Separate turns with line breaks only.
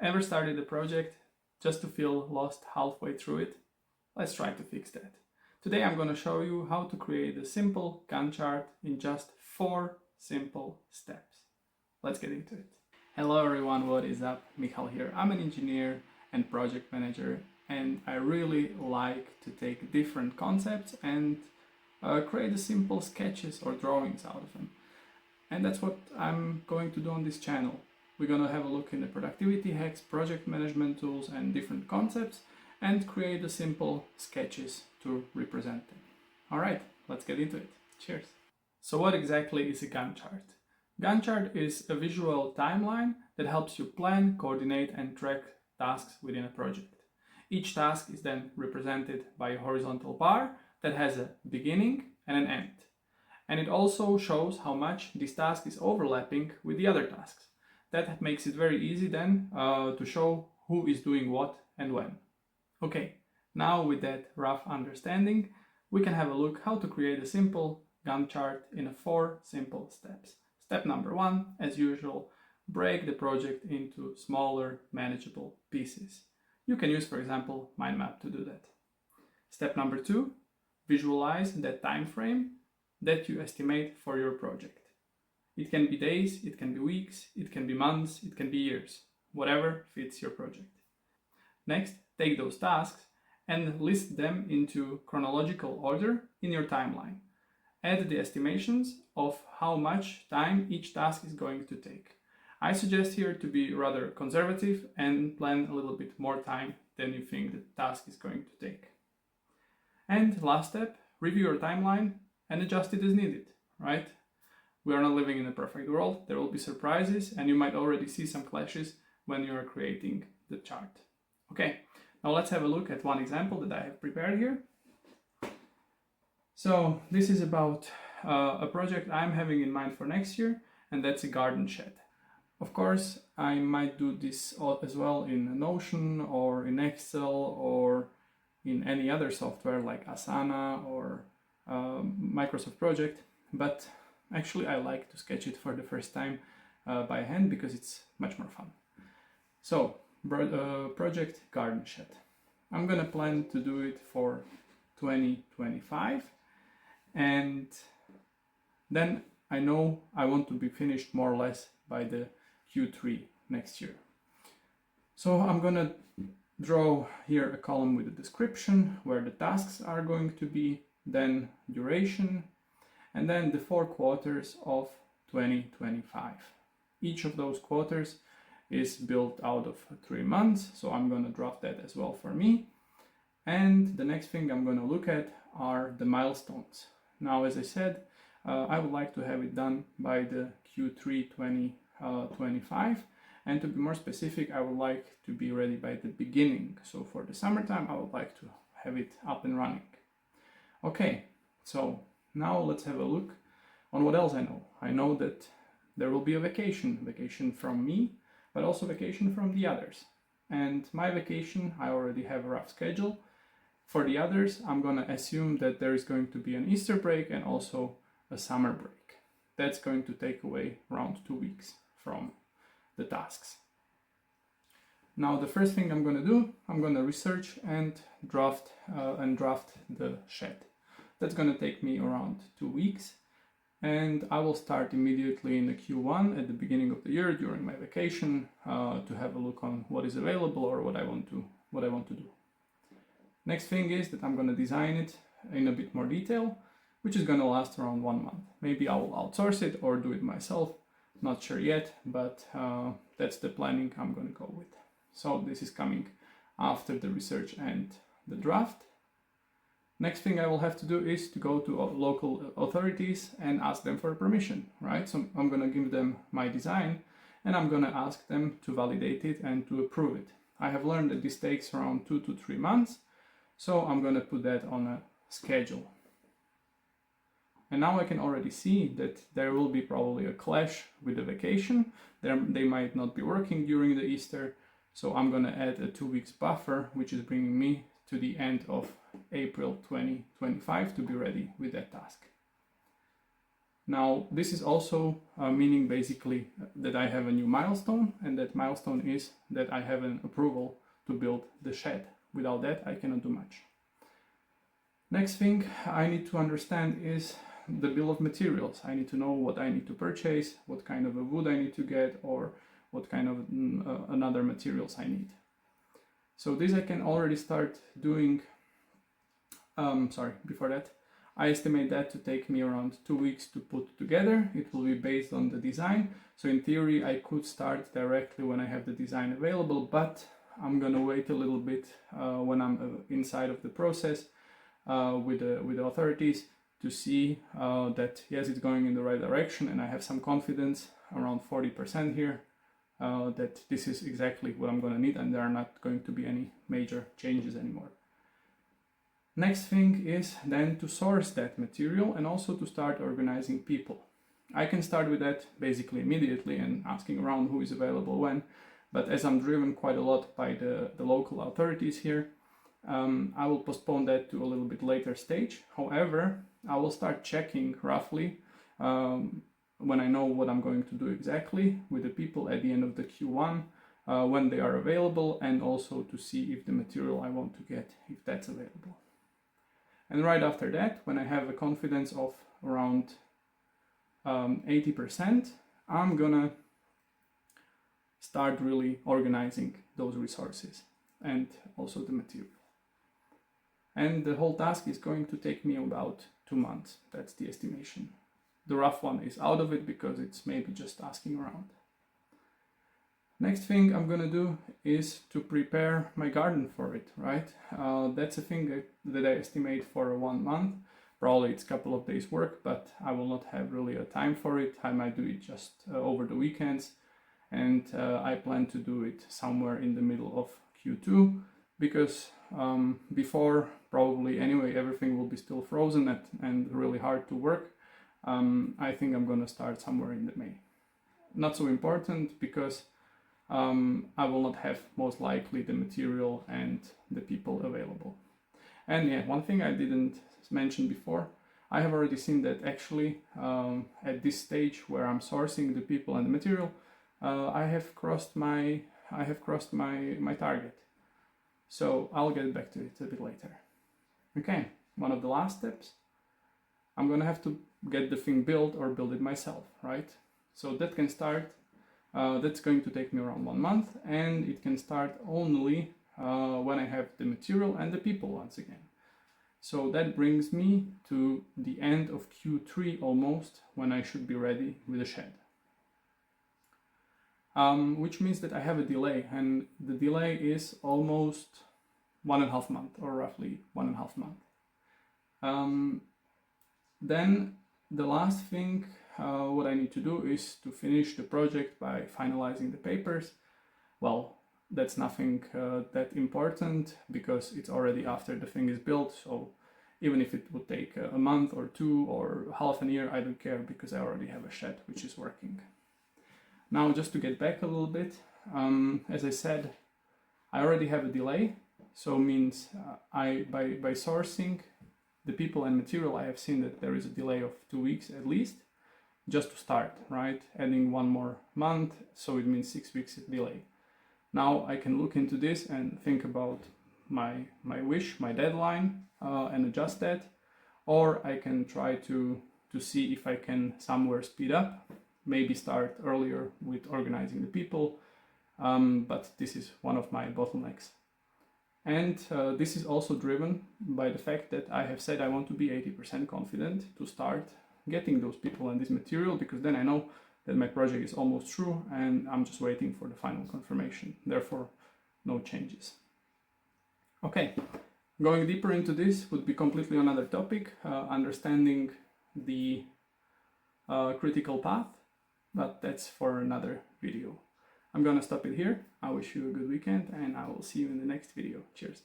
Ever started a project just to feel lost halfway through it? Let's try to fix that. Today I'm going to show you how to create a simple Gantt chart in just 4 simple steps. Let's get into it. Hello everyone, what is up? Michal here. I'm an engineer and project manager, and I really like to take different concepts and create the simple sketches or drawings out of them. And that's what I'm going to do on this channel. We're going to have a look in the productivity hacks, project management tools and different concepts, and create the simple sketches to represent them. Alright, let's get into it. Cheers! So what exactly is a Gantt chart? Gantt chart is a visual timeline that helps you plan, coordinate and track tasks within a project. Each task is then represented by a horizontal bar that has a beginning and an end. And it also shows how much this task is overlapping with the other tasks. That makes it very easy then to show who is doing what and when. Okay, now with that rough understanding, we can have a look how to create a simple Gantt chart in 4 simple steps. Step number 1, as usual, break the project into smaller, manageable pieces. You can use, for example, mind map to do that. Step number 2, visualize that time frame that you estimate for your project. It can be days, it can be weeks, it can be months, it can be years, whatever fits your project. Next, take those tasks and list them into chronological order in your timeline. Add the estimations of how much time each task is going to take. I suggest here to be rather conservative and plan a little bit more time than you think the task is going to take. And last step, review your timeline and adjust it as needed, right? We are not living in a perfect world. There will be surprises and you might already see some clashes when you are creating the chart. Okay, now let's have a look at one example that I have prepared here. So this is about a project I'm having in mind for next year, and that's a garden shed. Of course, I might do this as well in Notion or in Excel or in any other software like Asana or Microsoft Project, but actually I like to sketch it for the first time by hand because it's much more fun. So, project garden shed. I'm gonna plan to do it for 2025, and then I know I want to be finished more or less by the Q3 next year. So I'm gonna draw here a column with a description where the tasks are going to be, then duration, and then the 4 quarters of 2025. Each of those quarters is built out of 3 months, so I'm going to draft that as well for me. And the next thing I'm going to look at are the milestones. Now, as I said, I would like to have it done by the Q3 2025, and to be more specific, I would like to be ready by the beginning. So for the summertime, I would like to have it up and running. Okay, so now let's have a look on what else I know. I know that there will be a vacation from me, but also vacation from the others. And my vacation, I already have a rough schedule. For the others, I'm gonna assume that there is going to be an Easter break and also a summer break. That's going to take away around 2 weeks from the tasks. Now the first thing I'm gonna do, I'm gonna research and draft the shed. That's going to take me around 2 weeks, and I will start immediately in the Q1 at the beginning of the year during my vacation to have a look on what is available or what I want to do. Next thing is that I'm going to design it in a bit more detail, which is going to last around 1 month. Maybe I will outsource it or do it myself, not sure yet, but that's the planning I'm going to go with. So this is coming after the research and the draft. Next thing I will have to do is to go to local authorities and ask them for permission, right? So I'm going to give them my design and I'm going to ask them to validate it and to approve it. I have learned that this takes around 2 to 3 months, so I'm going to put that on a schedule. And now I can already see that there will be probably a clash with the vacation. They might not be working during the Easter, so I'm going to add a 2 weeks buffer, which is bringing me to the end of April 2025 to be ready with that task. Now this is also meaning basically that I have a new milestone, and that milestone is that I have an approval to build the shed. Without that I cannot do much. Next thing I need to understand is the bill of materials. I need to know what I need to purchase, what kind of a wood I need to get, or what kind of another materials I need. So this I can already start doing. Before that, I estimate that to take me around 2 weeks to put together. It will be based on the design. So in theory, I could start directly when I have the design available, but I'm gonna wait a little bit when I'm inside of the process with the authorities to see that yes, it's going in the right direction, and I have some confidence, around 40% here, that this is exactly what I'm gonna need, and there are not going to be any major changes anymore. Next thing is then to source that material and also to start organizing people. I can start with that basically immediately and asking around who is available when, but as I'm driven quite a lot by the local authorities here, I will postpone that to a little bit later stage. However, I will start checking roughly when I know what I'm going to do exactly with the people at the end of the Q1, when they are available, and also to see if the material I want to get, if that's available. And right after that, when I have a confidence of around 80%, I'm gonna start really organizing those resources and also the material. And the whole task is going to take me about 2 months. That's the estimation. The rough one is out of it because it's maybe just asking around. Next thing I'm gonna do is to prepare my garden for it, right? That's a thing that I estimate for 1 month. Probably it's a couple of days work, but I will not have really a time for it. I might do it just over the weekends, and I plan to do it somewhere in the middle of Q2, because before, probably anyway, everything will be still frozen and really hard to work. I think I'm gonna start somewhere in the May. Not so important because I will not have most likely the material and the people available. And yeah, one thing I didn't mention before, I have already seen that actually at this stage where I'm sourcing the people and the material, I have crossed my target. So I'll get back to it a bit later. Okay, one of the last steps, I'm gonna have to get the thing built or build it myself, right? So that can start. That's going to take me around 1 month, and it can start only when I have the material and the people once again. So that brings me to the end of Q3 almost, when I should be ready with the shed. Which means that I have a delay, and the delay is almost 1.5 months, or roughly 1.5 months. Then the last thing what I need to do is to finish the project by finalizing the papers. Well, that's nothing that important because it's already after the thing is built, so even if it would take a month or 2 or half a year, I don't care because I already have a shed which is working. Now, just to get back a little bit, as I said, I already have a delay, so means by sourcing the people and material, I have seen that there is a delay of 2 weeks at least, just to start, right? Adding 1 more month, so it means 6 weeks delay. Now I can look into this and think about my wish, my deadline, and adjust that, or I can try to see if I can somewhere speed up, maybe start earlier with organizing the people, but this is one of my bottlenecks. And this is also driven by the fact that I have said I want to be 80% confident to start getting those people and this material, because then I know that my project is almost through and I'm just waiting for the final confirmation. Therefore, no changes. Okay, going deeper into this would be completely another topic, understanding the critical path, but that's for another video. I'm gonna stop it here. I wish you a good weekend and I will see you in the next video. Cheers.